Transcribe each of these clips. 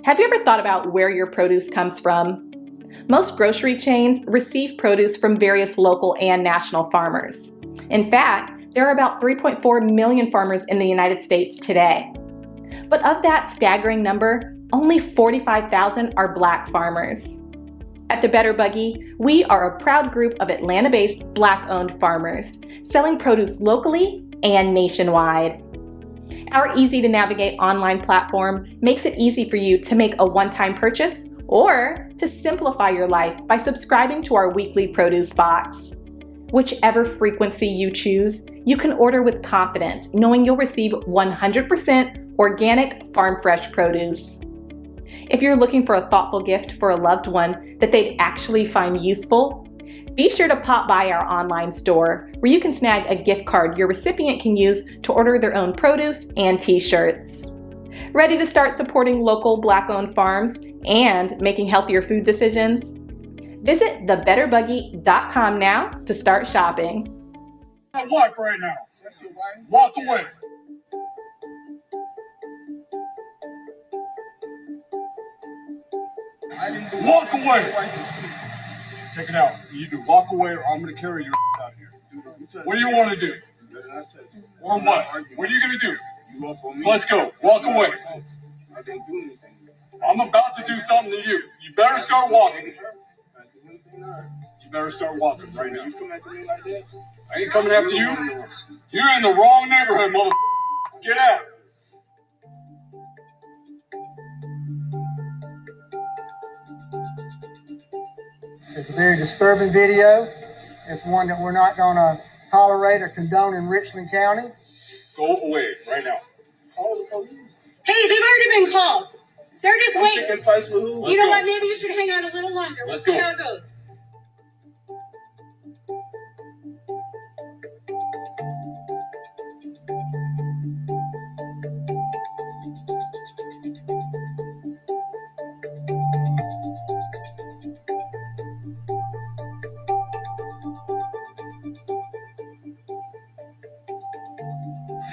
Have you ever thought about where your produce comes from? Most grocery chains receive produce from various local and national farmers. In fact, there are about 3.4 million farmers in the United States today. But of that staggering number, only 45,000 are Black farmers. At the Better Buggy, we are a proud group of Atlanta-based Black-owned farmers, selling produce locally and nationwide. Our easy-to-navigate online platform makes it easy for you to make a one-time purchase or to simplify your life by subscribing to our weekly produce box. Whichever frequency you choose, you can order with confidence, knowing you'll receive 100% organic farm-fresh produce. If you're looking for a thoughtful gift for a loved one that they'd actually find useful, be sure to pop by our online store where you can snag a gift card your recipient can use to order their own produce and t-shirts. Ready to start supporting local Black-owned farms and making healthier food decisions? Visit thebetterbuggy.com now to start shopping. My wife right now. That's your wife? Walk away. Walk away. Check it out. You either walk away or I'm going to carry your out here. What do you want to do? Or what? What are you going to do? Let's go. Walk away. I didn't do anything. I'm about to do something to you. You better start walking. You better start walking right now. You come after me like that? I ain't coming after you. You're in the wrong neighborhood, mother. Get out. It's a very disturbing video. It's one that we're not going to tolerate or condone in Richland County. Go away right now. Hey, they've already been called. They're just waiting. Picking fights with who? You know what? Maybe you should hang on a little longer. We'll see how it goes.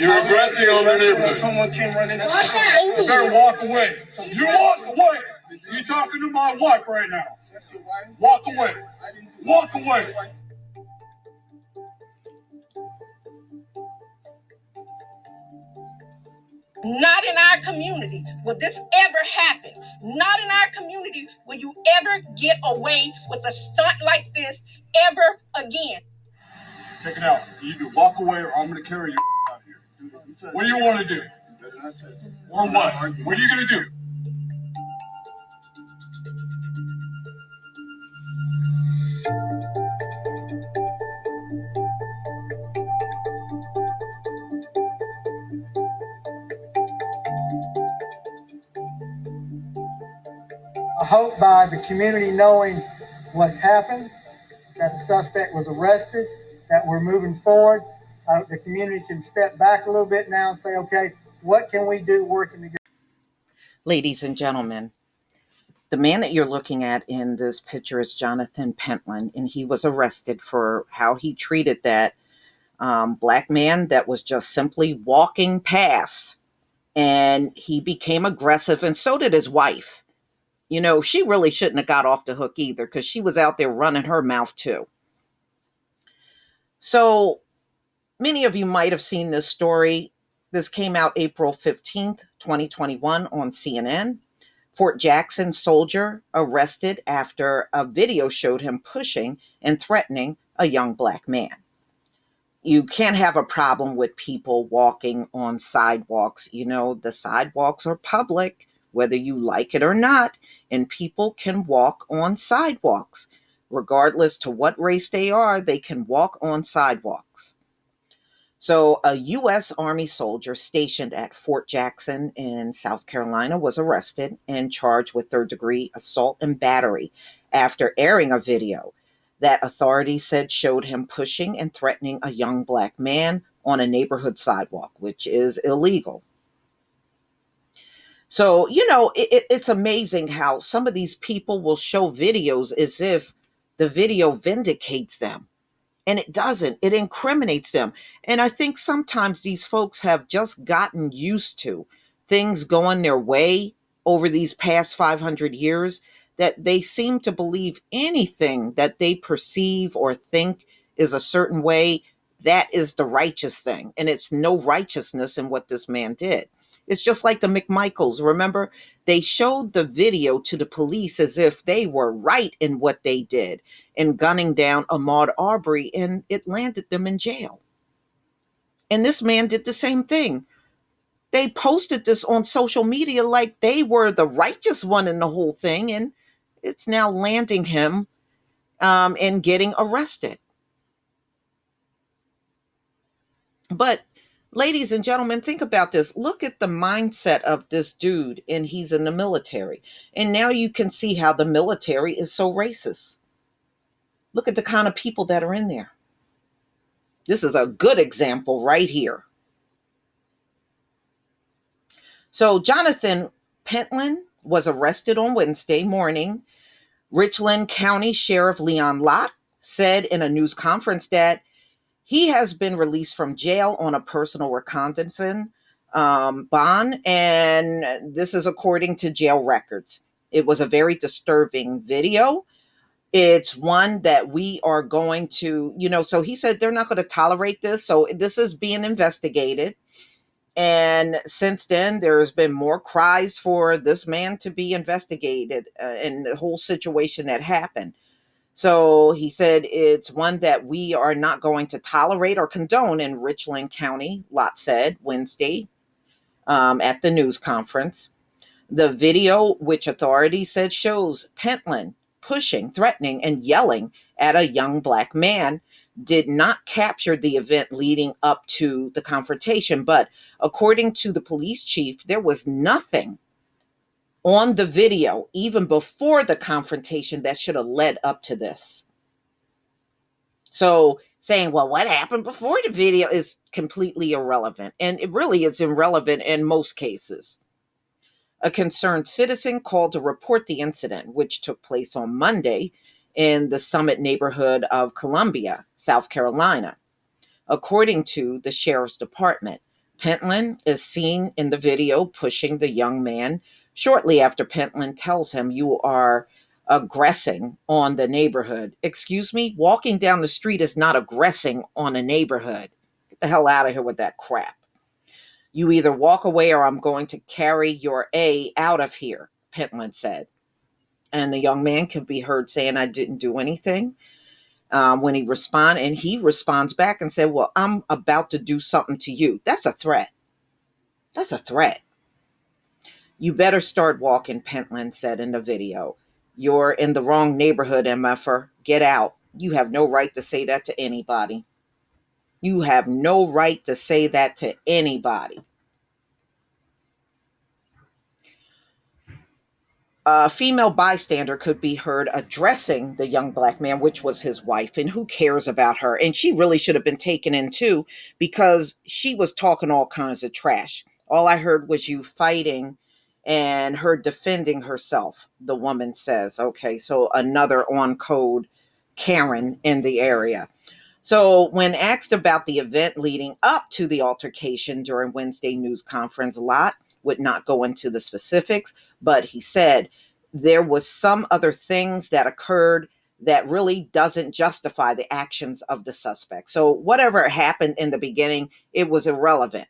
You're aggressing on the neighborhood. Someone came running. You better walk away. You walk away. You're talking to my wife right now. That's your wife? Walk away. Walk away. Not in our community will this ever happen. Not in our community will you ever get away with a stunt like this ever again. Check it out. You either walk away or I'm going to carry you out here. What do you want to do? Or what? What are you going to do? I hope by the community knowing what's happened, that the suspect was arrested, that we're moving forward. The community can step back a little bit now and say, okay, what can we do working together? Ladies and gentlemen, the man that you're looking at in this picture is Johnathan Pentland, and he was arrested for how he treated that Black man that was just simply walking past, and he became aggressive, and so did his wife. You know, she really shouldn't have got off the hook either, because she was out there running her mouth too. So many of you might have seen this story. This came out April 15th, 2021 on CNN. Fort Jackson soldier arrested after a video showed him pushing and threatening a young Black man. You can't have a problem with people walking on sidewalks. You know, the sidewalks are public, whether you like it or not, and people can walk on sidewalks. Regardless to what race they are, they can walk on sidewalks. So a U.S. Army soldier stationed at Fort Jackson in South Carolina was arrested and charged with third-degree assault and battery after airing a video that authorities said showed him pushing and threatening a young Black man on a neighborhood sidewalk, which is illegal. So, you know, it's amazing how some of these people will show videos as if the video vindicates them. And it doesn't. It incriminates them. And I think sometimes these folks have just gotten used to things going their way over these past 500 years that they seem to believe anything that they perceive or think is a certain way, that is the righteous thing. And it's no righteousness in what this man did. It's just like the McMichaels. Remember, they showed the video to the police as if they were right in what they did in gunning down Ahmaud Arbery, and it landed them in jail. And this man did the same thing. They posted this on social media like they were the righteous one in the whole thing, and it's now landing him and getting arrested. But ladies and gentlemen, think about this. Look at the mindset of this dude, and he's in the military. And now you can see how the military is so racist. Look at the kind of people that are in there. This is a good example right here. So Johnathan Pentland was arrested on Wednesday morning. Richland County Sheriff Leon Lott said in a news conference that he has been released from jail on a personal reconnaissance bond, and this is according to jail records. It was a very disturbing video. It's one that we are going to, so he said they're not going to tolerate this. So this is being investigated. And since then, there's been more cries for this man to be investigated and the whole situation that happened. So he said it's one that we are not going to tolerate or condone in Richland County, Lott said Wednesday at the news conference. The video, which authorities said shows Pentland pushing, threatening, and yelling at a young black man, did not capture the event leading up to the confrontation. But according to the police chief, there was nothing on the video, even before the confrontation, that should have led up to this. So saying, well, what happened before the video is completely irrelevant. And it really is irrelevant in most cases. A concerned citizen called to report the incident, which took place on Monday in the Summit neighborhood of Columbia, South Carolina. According to the sheriff's department, Pentland is seen in the video pushing the young man. Shortly after, Pentland tells him, "You are aggressing on the neighborhood." Excuse me? Walking down the street is not aggressing on a neighborhood. Get the hell out of here with that crap. "You either walk away or I'm going to carry your A out of here," Pentland said. And the young man can be heard saying, "I didn't do anything." When he responds back and said, "Well, I'm about to do something to you." That's a threat. That's a threat. "You better start walking," Pentland said in the video. "You're in the wrong neighborhood, MFer. Get out. You have no right to say that to anybody. You have no right to say that to anybody." A female bystander could be heard addressing the young black man, which was his wife, and who cares about her? And she really should have been taken in too, because she was talking all kinds of trash. "All I heard was you fighting and her defending herself," the woman says. Okay, so another on code Karen in the area. So when asked about the event leading up to the altercation during Wednesday news conference, Lott would not go into the specifics, but he said there was some other things that occurred that really doesn't justify the actions of the suspect. So whatever happened in the beginning, it was irrelevant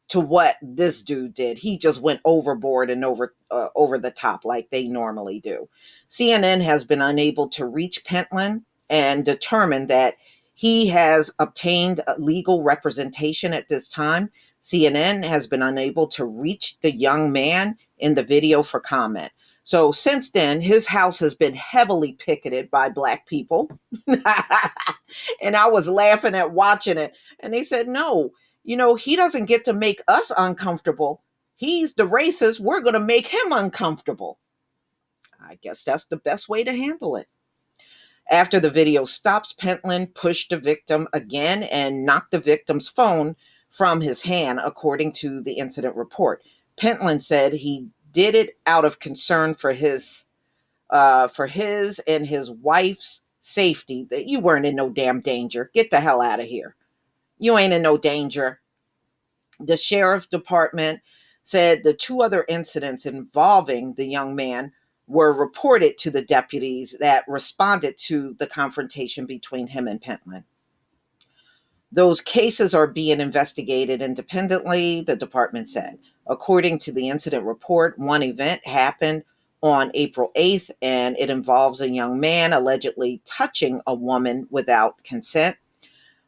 to what this dude did. He just went overboard and over the top like they normally do. CNN has been unable to reach Pentland and determined that he has obtained legal representation at this time. CNN has been unable to reach the young man in the video for comment. So since then, his house has been heavily picketed by Black people. And I was laughing at watching it. And they said, no, he doesn't get to make us uncomfortable. He's the racist. We're going to make him uncomfortable. I guess that's the best way to handle it. After the video stops, Pentland pushed the victim again and knocked the victim's phone from his hand, according to the incident report. Pentland said he did it out of concern for his and his wife's safety. That you weren't in no damn danger. Get the hell out of here. You ain't in no danger. The sheriff department said the 2 other incidents involving the young man were reported to the deputies that responded to the confrontation between him and Pentland. Those cases are being investigated independently, the department said. According to the incident report, one event happened on April 8th, and it involves a young man allegedly touching a woman without consent.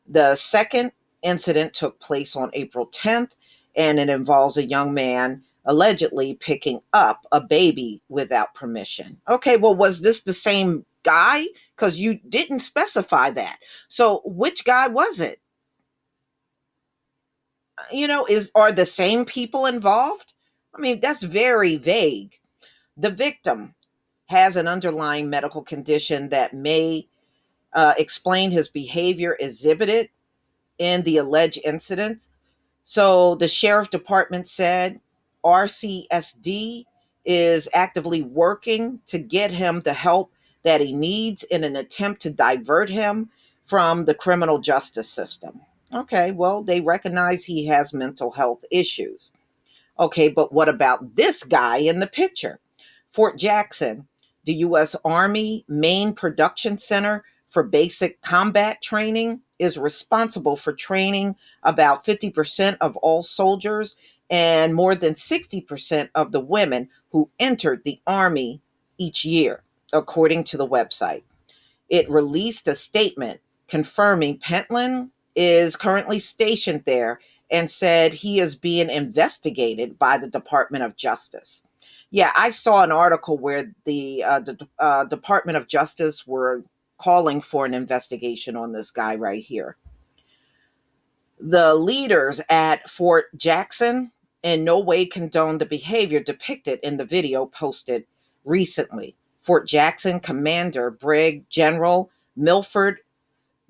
The second incident took place on April 10th, and it involves a young man allegedly picking up a baby without permission. Okay, well, was this the same guy? Because you didn't specify that. So which guy was it? Are the same people involved? I mean, that's very vague. The victim has an underlying medical condition that may explain his behavior exhibited in the alleged incident. So the sheriff department said RCSD is actively working to get him the help that he needs in an attempt to divert him from the criminal justice system. Okay, well, they recognize he has mental health issues. Okay, but what about this guy in the picture? Fort Jackson, the U.S. Army main production center for basic combat training, is responsible for training about 50% of all soldiers and more than 60% of the women who entered the Army each year, according to the website. It released a statement confirming Pentland is currently stationed there and said he is being investigated by the Department of Justice. Yeah, I saw an article where the Department of Justice were calling for an investigation on this guy right here. The leaders at Fort Jackson in no way condoned the behavior depicted in the video posted recently. Fort Jackson Commander Brig General Milford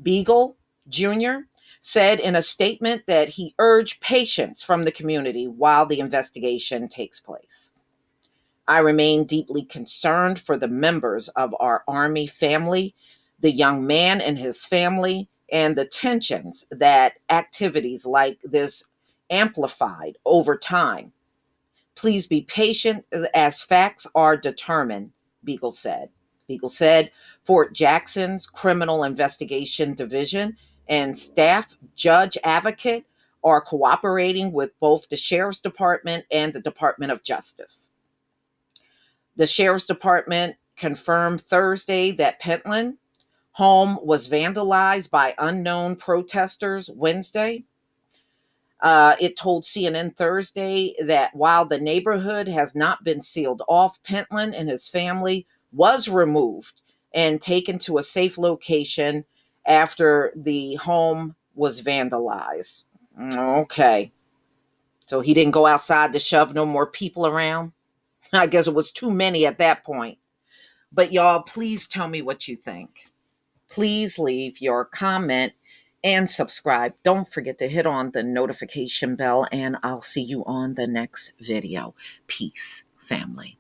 Beagle Jr. said in a statement that he urged patience from the community while the investigation takes place. I remain deeply concerned for the members of our Army family, the young man and his family, and the tensions that activities like this amplified over time. Please be patient as facts are determined, Beagle said. Beagle said Fort Jackson's Criminal Investigation Division and staff judge advocate are cooperating with both the Sheriff's Department and the Department of Justice. The Sheriff's Department confirmed Thursday that Pentland home was vandalized by unknown protesters Wednesday. It told CNN Thursday that while the neighborhood has not been sealed off, Pentland and his family was removed and taken to a safe location after the home was vandalized. Okay. So he didn't go outside to shove no more people around. I guess it was too many at that point. But y'all, please tell me what you think. Please leave your comment and subscribe. Don't forget to hit on the notification bell, and I'll see you on the next video. Peace, family.